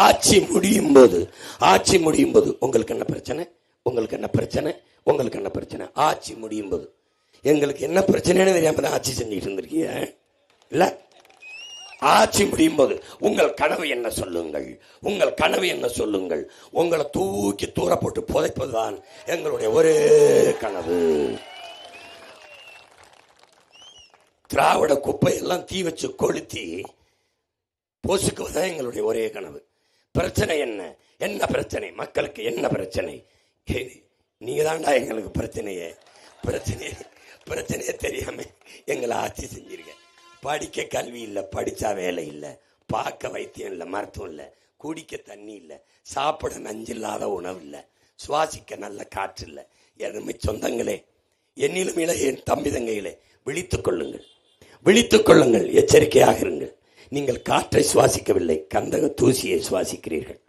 ஆட்சி முடியும் போது உங்களுக்கு என்ன பிரச்சனை, உங்களுக்கு என்ன பிரச்சனை, உங்களுக்கு என்ன பிரச்சனை? ஆட்சி முடியும் போது எங்களுக்கு என்ன பிரச்சனைன்னு தெரியாம தான் ஆட்சி செஞ்சுட்டு இருந்திருக்கீங்க இல்ல? ஆட்சி முடியும் போது உங்கள் கனவு என்ன சொல்லுங்கள், உங்கள் கனவு என்ன சொல்லுங்கள். உங்களை தூக்கி தூர போட்டு புதைப்பதுதான் எங்களுடைய ஒரே கனவு. திராவிட குப்பையெல்லாம் தீ வச்சு கொளுத்தி பொசுக்குவதுதான் எங்களுடைய ஒரே கனவு. பிரச்சனை என்ன, என்ன பிரச்சனை, மக்களுக்கு என்ன பிரச்சனை? நீங்க தான்டா எங்களுக்கு பிரச்சனையே தெரியாம எங்களை ஆட்சி செஞ்சிருக்க. படிக்க கல்வி இல்லை, படிச்சா வேலை இல்லை, பார்க்க வைத்தியம் இல்லை, மருத்துவம் இல்லை, குடிக்க தண்ணி இல்லை, சாப்பிட நஞ்சில்லாத உணவு இல்லை, சுவாசிக்க நல்ல காற்று இல்லை. எதுவுமே சொந்தங்களே, என்னிலும் இளைய என் தம்பி தங்கைகளே, விழித்துக் கொள்ளுங்கள், எச்சரிக்கையாக இருங்கள். நீங்கள் காற்றை சுவாசிக்கவில்லை, கந்தக தூசியை சுவாசிக்கிறீர்கள்.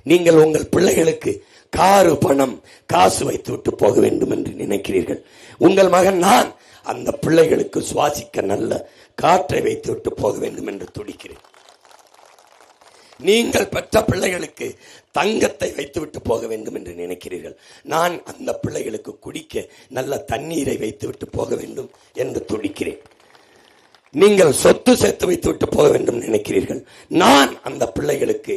நீங்கள் உங்கள் பிள்ளைகளுக்கு காரு பணம் காசு வைத்து விட்டு போக வேண்டும் என்று நினைக்கிறீர்கள். உங்கள் மகன் நான் அந்த பிள்ளைகளுக்கு சுவாசிக்க நல்ல காற்றை வைத்து விட்டு போக வேண்டும் என்று துடிக்கிறேன். நீங்கள் பெற்ற பிள்ளைகளுக்கு தங்கத்தை வைத்து விட்டு போக வேண்டும் என்று நினைக்கிறீர்கள். நான் அந்த பிள்ளைகளுக்கு குடிக்க நல்ல தண்ணீரை வைத்து விட்டு போக வேண்டும் என்று துடிக்கிறேன். நீங்கள் சொத்து சேர்த்து வைத்து விட்டு போக வேண்டும் நினைக்கிறீர்கள். நான் அந்த பிள்ளைகளுக்கு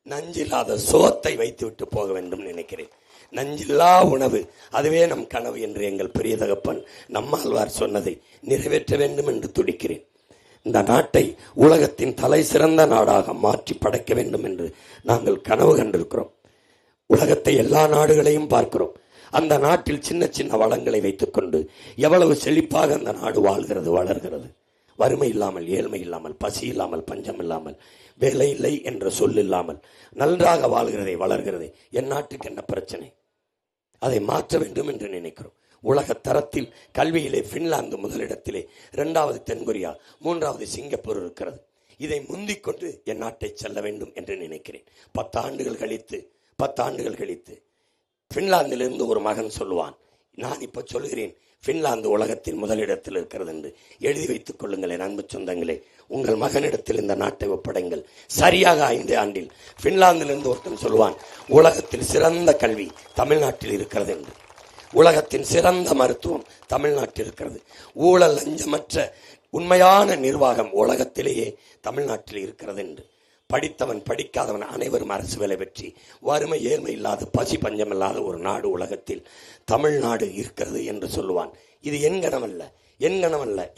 நஞ்சில்லாத சோத்தை வைத்து விட்டு போக வேண்டும் நினைக்கிறேன். நஞ்சில்லா உணவு, அதுவே நம் கனவு என்று எங்கள் பெரிய தகப்பன் நம்மாழ்வார் சொன்னதை நிறைவேற்ற வேண்டும் என்று துடிக்கிறேன். இந்த நாட்டை உலகத்தின் தலை சிறந்த நாடாக மாற்றி படைக்க வேண்டும் என்று நாங்கள் கனவு கண்டிருக்கிறோம். உலகத்தை எல்லா நாடுகளையும் பார்க்கிறோம். அந்த நாட்டில் சின்ன சின்ன வளங்களை வைத்துக் கொண்டு எவ்வளவு செழிப்பாக அந்த நாடு வாழ்கிறது, வளர்கிறது. வறுமை இல்லாமல், ஏழ்மை இல்லாமல், பசி இல்லாமல், பஞ்சம் இல்லாமல், வேலை இல்லை என்ற சொல் இல்லாமல் நன்றாக வாழ்கிறதை, வளர்கிறதை. என் நாட்டுக்கு என்ன பிரச்சனை? அதை மாற்ற வேண்டும் என்று நினைக்கிறோம். உலக தரத்தில் கல்வியிலே பின்லாந்து முதலிடத்திலே, 2வது தென்கொரியா, 3வது சிங்கப்பூர் இருக்கிறது. இதை முந்திக் கொண்டு என் நாட்டை செல்ல வேண்டும் என்று நினைக்கிறேன். 10 ஆண்டுகள் கழித்து பின்லாந்திலிருந்து ஒரு மகன் சொல்லுவான், நான் இப்ப சொல்கிறேன் பின்லாந்து உலகத்தின் முதலிடத்தில் இருக்கிறது என்று. எழுதி வைத்துக் கொள்ளுங்கள் என் அன்பு சொந்தங்களே. உங்கள் மகனிடத்தில் இந்த நாட்டை ஒப்படைங்கள். சரியாக 5 ஆண்டில் பின்லாந்திலிருந்து ஒருத்தன் சொல்லுவான், உலகத்தில் சிறந்த கல்வி தமிழ்நாட்டில் இருக்கிறது என்று. உலகத்தின் சிறந்த மருத்துவம் தமிழ்நாட்டில் இருக்கிறது. ஊழல் லஞ்சமற்ற உண்மையான நிர்வாகம் உலகத்திலேயே தமிழ்நாட்டில் இருக்கிறது என்று. படித்தவன் படிக்காதவன் அனைவரும் அரசு வேலை பெற்றி வறுமை ஏழ்மை இல்லாத, பசி பஞ்சம் இல்லாத ஒரு நாடு உலகத்தில் தமிழ்நாடு இருக்கிறது என்று சொல்லுவான். இது என் கனவல்ல,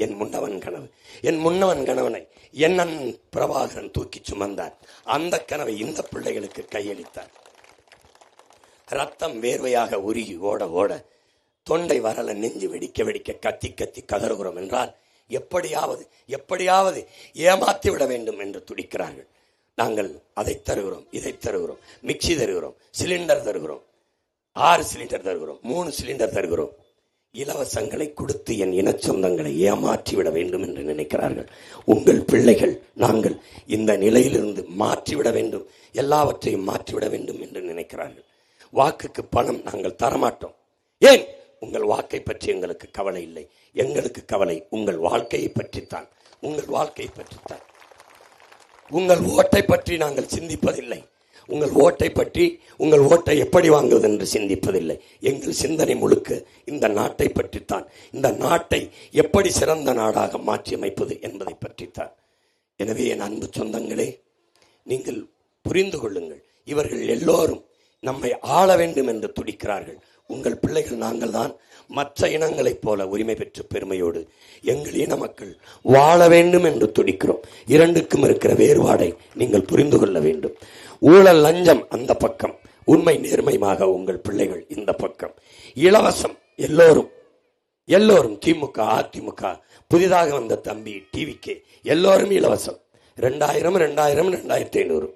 என் முன்னவன் கனவு. என் முன்னவன் கணவனை என்னன் பிரபாகரன் தூக்கி சுமந்தார். அந்த கனவை இந்த பிள்ளைகளுக்கு கையளித்தார். ரத்தம் வேர்வையாக உருகி ஓட ஓட, தொண்டை வரல, நெஞ்சு வெடிக்க கத்தி கதறுகிறோம் என்றால் எப்படியாவது ஏமாற்றி விட வேண்டும் என்று துடிக்கிறார்கள். நாங்கள் அதை தருகிறோம், இதை தருகிறோம், மிக்சி தருகிறோம், சிலிண்டர் தருகிறோம், 6 சிலிண்டர் தருகிறோம், 3 சிலிண்டர் தருகிறோம். இலவசங்களை கொடுத்து என் இன சொந்தங்களை ஏமாற்றி விட வேண்டும் என்று நினைக்கிறார்கள். உங்கள் பிள்ளைகள் நாங்கள் இந்த நிலையிலிருந்து மாற்றிவிட வேண்டும், எல்லாவற்றையும் மாற்றிவிட வேண்டும் என்று நினைக்கிறார்கள். வாக்குக்கு பணம் நாங்கள் தரமாட்டோம். ஏன்? உங்கள் வாக்கை பற்றி எங்களுக்கு கவலை இல்லை. எங்களுக்கு கவலை உங்கள் வாழ்க்கையை பற்றித்தான். உங்கள் ஓட்டை பற்றி நாங்கள் சிந்திப்பதில்லை. உங்கள் ஓட்டை எப்படி வாங்குவது என்று சிந்திப்பதில்லை. எங்கள் சிந்தனை முழுக்க இந்த நாட்டை பற்றித்தான். இந்த நாட்டை எப்படி சிறந்த நாடாக மாற்றி அமைப்பது என்பதை பற்றித்தான். எனவே என் அன்பு சொந்தங்களே, நீங்கள் புரிந்து கொள்ளுங்கள். இவர்கள் எல்லோரும் நம்மை ஆள வேண்டும் என்று துடிக்கிறார்கள். உங்கள் பிள்ளைகள் நாங்கள் தான் மற்ற இனங்களைப் போல உரிமை பெற்ற பெருமையோடு எங்கள் இன மக்கள் வாழ வேண்டும் என்று துடிக்கிறோம். இரண்டுக்கும் இருக்கிற வேறுபாடை நீங்கள் புரிந்து கொள்ள வேண்டும். ஊழல் லஞ்சம் அந்த பக்கம், உண்மை நேர்மையாக உங்கள் பிள்ளைகள் இந்த பக்கம். இலவசம் எல்லோரும் திமுக, அதிமுக, புதிதாக வந்த தம்பி, டிவிக்கு எல்லோரும் இலவசம். 2000, 2500.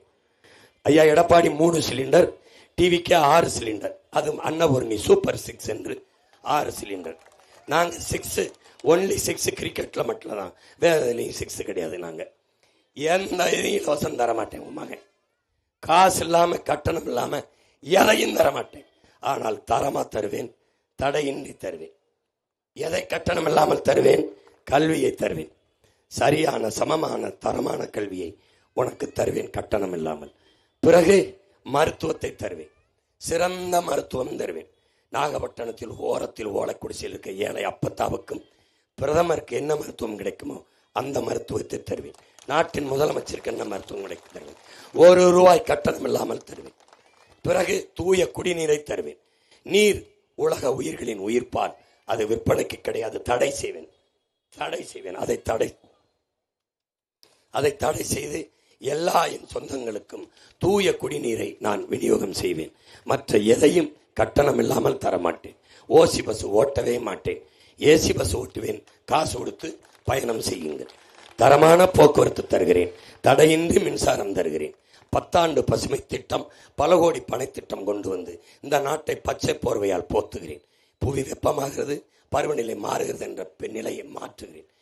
ஐயா எடப்பாடி 3 சிலிண்டர், டிவிக்கு 6 சிலிண்டர். அது அன்னபூர்ணி சூப்பர் 6 என்று 6 சிலிண்டர். நாங்கள் 6, ஒன்லி 6 கிரிக்கெட்ல மட்டும் தான், வேற எதுலையும் 6 கிடையாது. நாங்கள் எந்த இதையும் இலவசம் தர மாட்டேன். உன் மகன் காசு இல்லாம, கட்டணம் இல்லாம எதையும் தர மாட்டேன். ஆனால் தரமா தருவேன், தடையின்றி தருவேன். எதை கட்டணம் இல்லாமல் தருவேன்? கல்வியை தருவேன். சரியான, சமமான, தரமான கல்வியை உனக்கு தருவேன் கட்டணம் இல்லாமல். பிறகு மருத்துவத்தை தருவேன், சிறந்த மருத்துவம் தருவேன். நாகப்பட்டினத்தில் ஓரத்தில் ஓலக்குடிசையில் இருக்க ஏழை அப்பத்தாவுக்கும் பிரதமருக்கு என்ன மருத்துவம் கிடைக்குமோ அந்த மருத்துவத்தை தருவேன். நாட்டின் முதலமைச்சருக்கு என்ன மருத்துவம் கிடைக்கும் தருவேன். ₹1 கட்டணம் இல்லாமல் தருவேன். பிறகு தூய குடிநீரை தருவேன். நீர் உலக உயிர்களின் உயிர்ப்பால், அது விற்பனைக்கு கிடையாது. தடை செய்வேன். அதை தடை செய்து எல்லா என் சொந்தங்களுக்கும் தூய குடிநீரை நான் விநியோகம் செய்வேன். மற்ற எதையும் கட்டணம் இல்லாமல் தரமாட்டேன். ஓசி பஸ் ஓட்டவே மாட்டேன். ஏசி பஸ் ஓட்டுவேன். காசு கொடுத்து பயணம் செய்யுங்கள். தரமான போக்குவரத்து தருகிறேன். தடையின்றி மின்சாரம் தருகிறேன். 10 ஆண்டு பசுமை திட்டம், பல கோடி பனை திட்டம் கொண்டு வந்து இந்த நாட்டை பச்சை போர்வையால் போத்துகிறேன். புவி வெப்பமாகிறது, பருவநிலை மாறுகிறது என்ற நிலையை மாற்றுகிறேன்.